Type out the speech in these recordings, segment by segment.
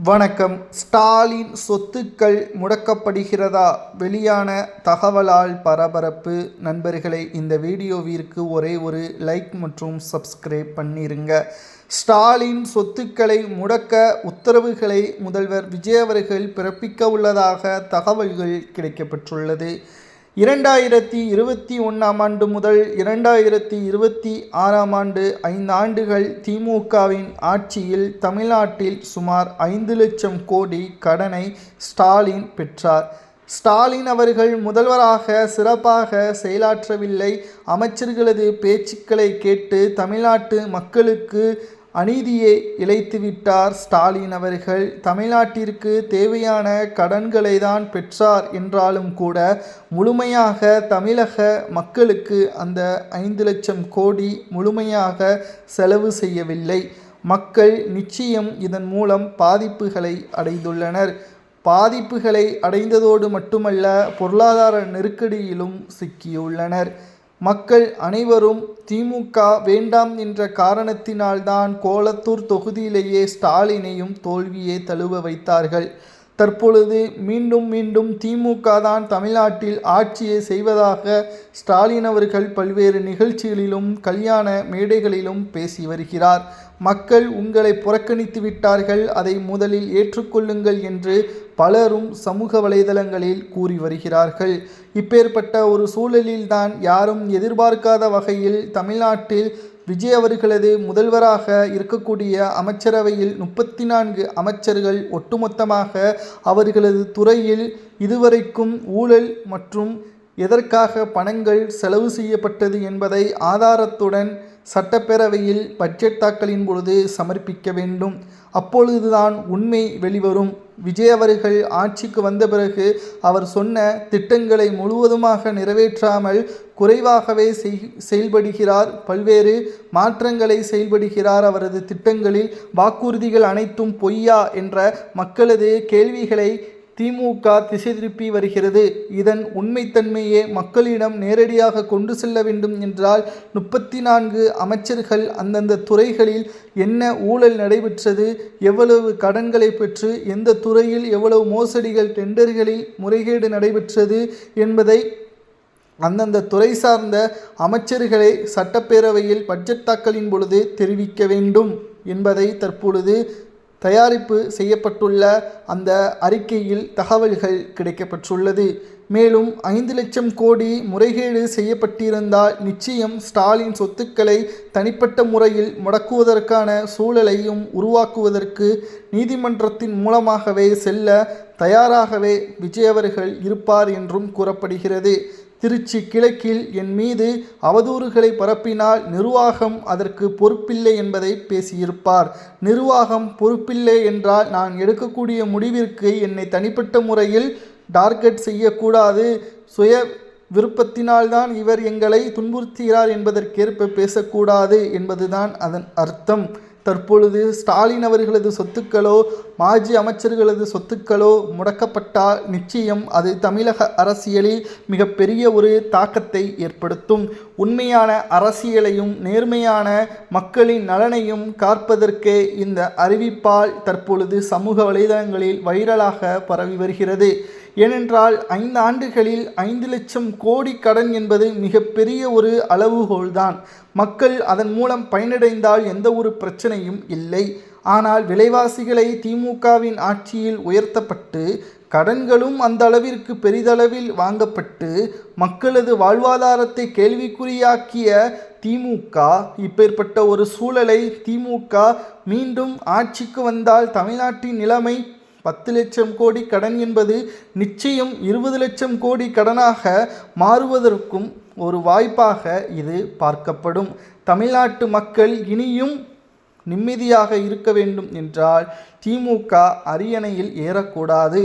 வணக்கம். ஸ்டாலின் சொத்துக்கள் முடக்கப்படுகிறதா? வெளியான தகவலால் பரபரப்பு. நண்பர்களே, இந்த வீடியோவிற்கு ஒரே ஒரு லைக் மற்றும் சப்ஸ்கிரைப் பண்ணிருங்க. ஸ்டாலின் சொத்துக்களை முடக்க உத்தரவுகளை முதல்வர் விஜய் அவர்கள் பிறப்பிக்க உள்ளதாக தகவல்கள் கிடைக்கப்பெற்றுள்ளது. 2021 முதல் 2026 5 ஆண்டுகள் திமுகவின் ஆட்சியில் தமிழ்நாட்டில் சுமார் 5 லட்சம் கோடி கடனை ஸ்டாலின் பெற்றார். ஸ்டாலின் அவர்கள் முதல்வராக சிறப்பாக செயலாற்றவில்லை. அமைச்சர்களது பேச்சுக்களை கேட்டு தமிழ்நாட்டு மக்களுக்கு அநீதியை இழைத்துவிட்டார் ஸ்டாலின் அவர்கள். தமிழ்நாட்டிற்கு தேவையான கடன்களை தான் பெற்றார் என்றாலும் கூட முழுமையாக தமிழக மக்களுக்கு அந்த 5 லட்சம் கோடி முழுமையாக செலவு செய்யவில்லை. மக்கள் நிச்சயம் இதன் மூலம் பாதிப்புகளை அடைந்துள்ளனர். பாதிப்புகளை அடைந்ததோடு மட்டுமல்ல, பொருளாதார நெருக்கடியிலும் சிக்கியுள்ளனர். மக்கள் அனைவரும் திமுக வேண்டாம் என்ற காரணத்தினால்தான் கோலத்தூர் தொகுதியிலேயே ஸ்டாலினையும் தோல்வியை தழுவ வைத்தார்கள். தற்பொழுது மீண்டும் திமுக தான் தமிழ்நாட்டில் ஆட்சியை செய்வதாக ஸ்டாலின் அவர்கள் பல்வேறு நிகழ்ச்சிகளிலும் கல்யாண மேடைகளிலும் பேசி வருகிறார். மக்கள் உங்களை புறக்கணித்து விட்டார்கள், அதை முதலில் ஏற்றுக்கொள்ளுங்கள் என்று பலரும் சமூக வலைதளங்களில் கூறி வருகிறார்கள். இப்பேற்பட்ட ஒரு சூழலில்தான் யாரும் எதிர்பார்க்காத வகையில் தமிழ்நாட்டில் விஜய் அவர்களது முதல்வராக இருக்கக்கூடிய அமைச்சரவையில் 34 அமைச்சர்கள் ஒட்டுமொத்தமாக அவர்களது துறையில் இதுவரைக்கும் ஊழல் மற்றும் எதற்காக பணங்கள் செலவு செய்யப்பட்டது என்பதை ஆதாரத்துடன் சட்டப்பேரவையில் பட்ஜெட் தாக்கலின் பொழுது சமர்ப்பிக்க வேண்டும். அப்பொழுதுதான் உண்மை வெளிவரும். விஜய் அவர்கள் ஆட்சிக்கு வந்த பிறகு அவர் சொன்ன திட்டங்களை முழுவதுமாக நிறைவேற்றாமல் குறைவாகவே செயல்படுகிறார். பல்வேறு மாற்றங்களை செயல்படுகிறார். அவரது திட்டங்களில் வாக்குறுதிகள் அனைத்தும் பொய்யா என்ற மக்களது கேள்விகளை திமுக திசை திருப்பி வருகிறது. இதன் உண்மைத்தன்மையை மக்களிடம் நேரடியாக கொண்டு செல்ல வேண்டும் என்றால் 34 அமைச்சர்கள் அந்தந்த துறைகளில் என்ன ஊழல் நடைபெற்றது, எவ்வளவு கடன்களை பெற்று எந்த துறையில் எவ்வளவு மோசடிகள், டெண்டர்களில் முறைகேடு நடைபெற்றது என்பதை அந்தந்த துறை சார்ந்த அமைச்சர்களை சட்டப்பேரவையில் பட்ஜெட் தாக்கலின் பொழுது தெரிவிக்க வேண்டும் என்பதை தற்பொழுது தயாரிப்பு செய்யப்பட்டுள்ள அந்த அறிக்கையில் தகவல்கள் கிடைக்கப்பெற்றுள்ளது. மேலும் 5 லட்சம் கோடி முறைகேடு செய்யப்பட்டிருந்தால் நிச்சயம் ஸ்டாலின் சொத்துக்களை தனிப்பட்ட முறையில் முடக்குவதற்கான சூழலையும் உருவாக்குவதற்கு நீதிமன்றத்தின் மூலமாகவே செல்ல தயாராகவே விஜய் அவர்கள் இருப்பார் என்றும் கூறப்படுகிறது. திருச்சி கிழக்கில் என் மீது அவதூறுகளை பரப்பினால் நிர்வாகம் அதற்கு பொறுப்பில்லை என்பதை பேசியிருப்பார். நிர்வாகம் பொறுப்பில்லை என்றால் நான் எடுக்கக்கூடிய முடிவிற்கு என்னை தனிப்பட்ட முறையில் டார்கெட் செய்யக்கூடாது, சுய விருப்பத்தினால்தான் இவர் எங்களை துன்புறுத்துகிறார் என்பதற்கேற்ப பேசக்கூடாது என்பதுதான் அதன் அர்த்தம். தற்பொழுது ஸ்டாலின் அவர்களது சொத்துக்களோ மாஜி அமைச்சர்களது சொத்துக்களோ முடக்கப்பட்டால் நிச்சயம் அது தமிழக அரசியலில் மிகப்பெரிய ஒரு தாக்கத்தை ஏற்படுத்தும். உண்மையான அரசியலையும் நேர்மையான மக்களின் நலனையும் காப்பதற்கே இந்த அறிவிப்பால் தற்பொழுது சமூக வலைதளங்களில் வைரலாக பரவி வருகிறது. ஏனென்றால் 5 ஆண்டுகளில் 5 லட்சம் கோடி கடன் என்பது மிகப்பெரிய ஒரு அளவுகோல்தான். மக்கள் அதன் மூலம் பயனடைந்தால் எந்த ஒரு பிரச்சனையும் இல்லை. ஆனால் விலைவாசிகளை திமுகவின் ஆட்சியில் உயர்த்தப்பட்டு கடன்களும் அந்த அளவிற்கு பெரிதளவில் வாங்கப்பட்டு மக்களது வாழ்வாதாரத்தை கேள்விக்குறியாக்கிய திமுக இப்பேற்பட்ட ஒரு சூழலை திமுக மீண்டும் ஆட்சிக்கு வந்தால் தமிழ்நாட்டின் நிலைமை 10 லட்சம் கோடி கடன் என்பது நிச்சயம் 20 லட்சம் கோடி கடனாக மாறுவதற்கும் ஒரு வாய்ப்பாக இது பார்க்கப்படும். தமிழ்நாட்டு மக்கள் இனியும் நிம்மதியாக இருக்க வேண்டும் என்றால் திமுக அரியணையில் ஏறக்கூடாது.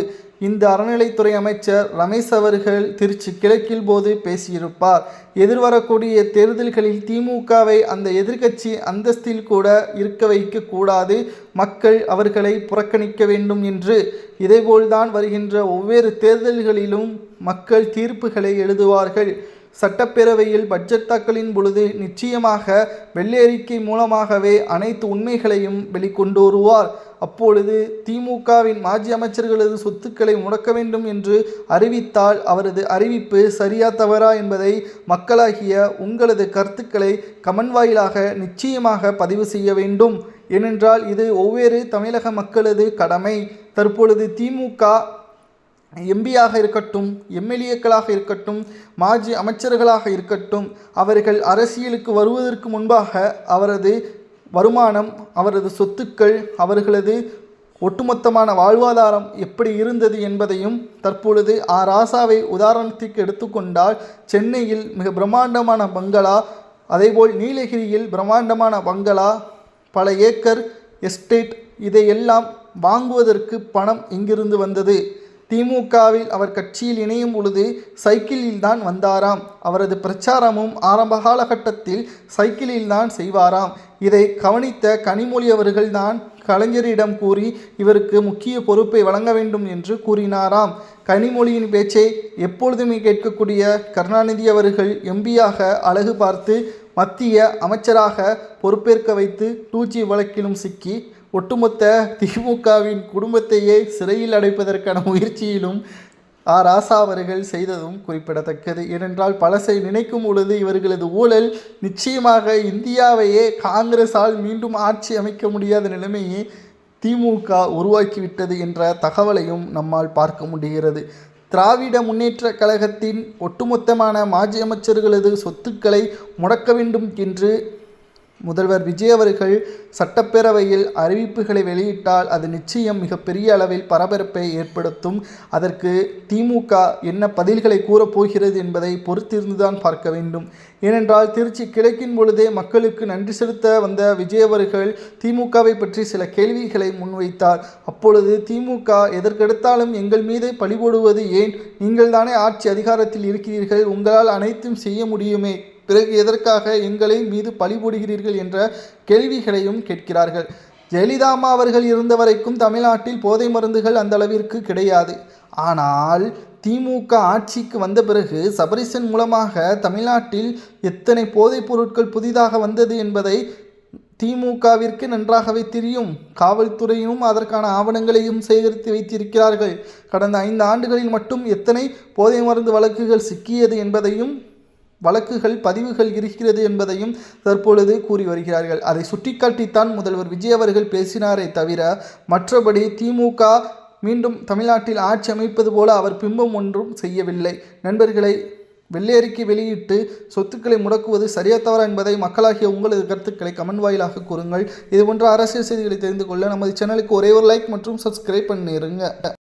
இந்த அறநிலைத்துறை அமைச்சர் ரமேஷ் அவர்கள் திருச்சி கிழக்கில் போது பேசியிருப்பார். எதிர்வரக்கூடிய தேர்தல்களில் திமுகவை அந்த எதிர்க்கட்சி அந்தஸ்தில் கூட இருக்க வைக்கக்கூடாது, மக்கள் அவர்களை புறக்கணிக்க வேண்டும் என்று. இதேபோல்தான் வருகின்ற ஒவ்வொரு தேர்தல்களிலும் மக்கள் தீர்ப்புகளை எழுதுவார்கள். சட்டப்பேரவையில் பட்ஜெட் தாக்கலின் பொழுது நிச்சயமாக வெள்ளை அறிக்கை மூலமாகவே அனைத்து உண்மைகளையும் வெளிக்கொண்டு வருவார். அப்பொழுது திமுகவின் மாஜி அமைச்சர்களது சொத்துக்களை முடக்க வேண்டும் என்று அறிவித்தால் அவரது அறிவிப்பு சரியா தவறா என்பதை மக்களாகிய உங்களது கருத்துக்களை கமெண்ட் வாயிலாக நிச்சயமாக பதிவு செய்ய வேண்டும். ஏனென்றால் இது ஒவ்வொரு தமிழக மக்களது கடமை. தற்பொழுது திமுக எம்பியாக இருக்கட்டும், எம்எல்ஏக்களாக இருக்கட்டும், மாஜி அமைச்சர்களாக இருக்கட்டும், அவர்கள் அரசியலுக்கு வருவதற்கு முன்பாக அவரது வருமானம், அவரது சொத்துக்கள், அவர்களது ஒட்டுமொத்தமான வாழ்வாதாரம் எப்படி இருந்தது என்பதையும் தற்பொழுது ராசாவை உதாரணத்திற்கு எடுத்துக்கொண்டால் சென்னையில் மிக பிரம்மாண்டமான பங்களா, அதேபோல் நீலகிரியில் பிரம்மாண்டமான பங்களா, பல ஏக்கர் எஸ்டேட், இதையெல்லாம் வாங்குவதற்கு பணம் எங்கிருந்து வந்தது? திமுகவில் அவர் கட்சியில் இணையும் பொழுது சைக்கிளில் தான் வந்தாராம். அவரது பிரச்சாரமும் ஆரம்ப காலகட்டத்தில் சைக்கிளில் தான் செய்வாராம். இதை கவனித்த கனிமொழி அவர்கள் தான் கலைஞரிடம் கூறி இவருக்கு முக்கிய பொறுப்பை வழங்க வேண்டும் என்று கூறினாராம். கனிமொழியின் பேச்சை எப்பொழுதுமே கேட்கக்கூடிய கருணாநிதி அவர்கள் எம்பியாக அழகு பார்த்து மத்திய அமைச்சராக பொறுப்பேற்க வைத்து 2G வழக்கிலும் சிக்கி ஒட்டுமொத்த திமுகவின் குடும்பத்தையே சிறையில் அடைப்பதற்கான முயற்சியிலும் ராசா அவர்கள் செய்ததும் குறிப்பிடத்தக்கது. ஏனென்றால் பழசை நினைக்கும் பொழுது இவர்களது ஊழல் நிச்சயமாக இந்தியாவையே காங்கிரஸால் மீண்டும் ஆட்சி அமைக்க முடியாத நிலைமையை திமுக உருவாக்கிவிட்டது என்ற தகவலையும் நம்மால் பார்க்க முடிகிறது. திராவிட முன்னேற்ற கழகத்தின் ஒட்டுமொத்தமான மாஜி அமைச்சர்களது சொத்துக்களை முடக்க வேண்டும் என்று முதல்வர் விஜய் அவர்கள் சட்டப்பேரவையில் அறிவிப்புகளை வெளியிட்டால் அது நிச்சயம் மிகப்பெரிய அளவில் பரபரப்பை ஏற்படுத்தும். அதற்கு திமுக என்ன பதில்களை கூறப்போகிறது என்பதை பொறுத்திருந்துதான் பார்க்க வேண்டும். ஏனென்றால் திருச்சி கிழக்கின் பொழுதே மக்களுக்கு நன்றி செலுத்த வந்த விஜய் அவர்கள் திமுகவை பற்றி சில கேள்விகளை முன்வைத்தார். அப்பொழுது திமுக எதற்கெடுத்தாலும் எங்கள் மீது பழி போடுவது ஏன்? நீங்கள் தானே ஆட்சி அதிகாரத்தில் இருக்கிறீர்கள், உங்களால் அனைத்தும் செய்ய முடியுமே, பிறகு எதற்காக எங்களை மீது பழி போடுகிறீர்கள் என்ற கேள்விகளையும் கேட்கிறார்கள். ஜெயலலிதா அம்மா அவர்கள் இருந்த வரைக்கும் தமிழ்நாட்டில் போதை மருந்துகள் அந்த அளவிற்கு கிடையாது. ஆனால் திமுக ஆட்சிக்கு வந்த பிறகு சபரிசன் மூலமாக தமிழ்நாட்டில் எத்தனை போதைப் பொருட்கள் புதிதாக வந்தது என்பதை திமுகவிற்கு நன்றாகவே தெரியும். காவல்துறையும் அதற்கான ஆவணங்களையும் சேகரித்து வைத்திருக்கிறார்கள். கடந்த 5 ஆண்டுகளில் மட்டும் எத்தனை போதை மருந்து வழக்குகள் சிக்கியது என்பதையும், வழக்குகள் பதிவுகள் இருக்கிறது என்பதையும் தற்பொழுது கூறி வருகிறார்கள். அதை சுட்டிக்காட்டித்தான் முதல்வர் விஜய் அவர்கள் பேசினாரே தவிர மற்றபடி திமுக மீண்டும் தமிழ்நாட்டில் ஆட்சி அமைப்பது போல அவர் பிம்பம் ஒன்றும் செய்யவில்லை. நண்பர்களை, வெள்ளை அறிக்கை வெளியிட்டு சொத்துக்களை முடக்குவது சரியா தவறா என்பதை மக்களாகிய உங்களது கருத்துக்களை கமெண்ட் வாயிலாக கூறுங்கள். இது போன்ற அரசியல் செய்திகளை தெரிந்து கொள்ள நமது சேனலுக்கு ஒரே ஒரு லைக் மற்றும் சப்ஸ்கிரைப் பண்ணிருங்க.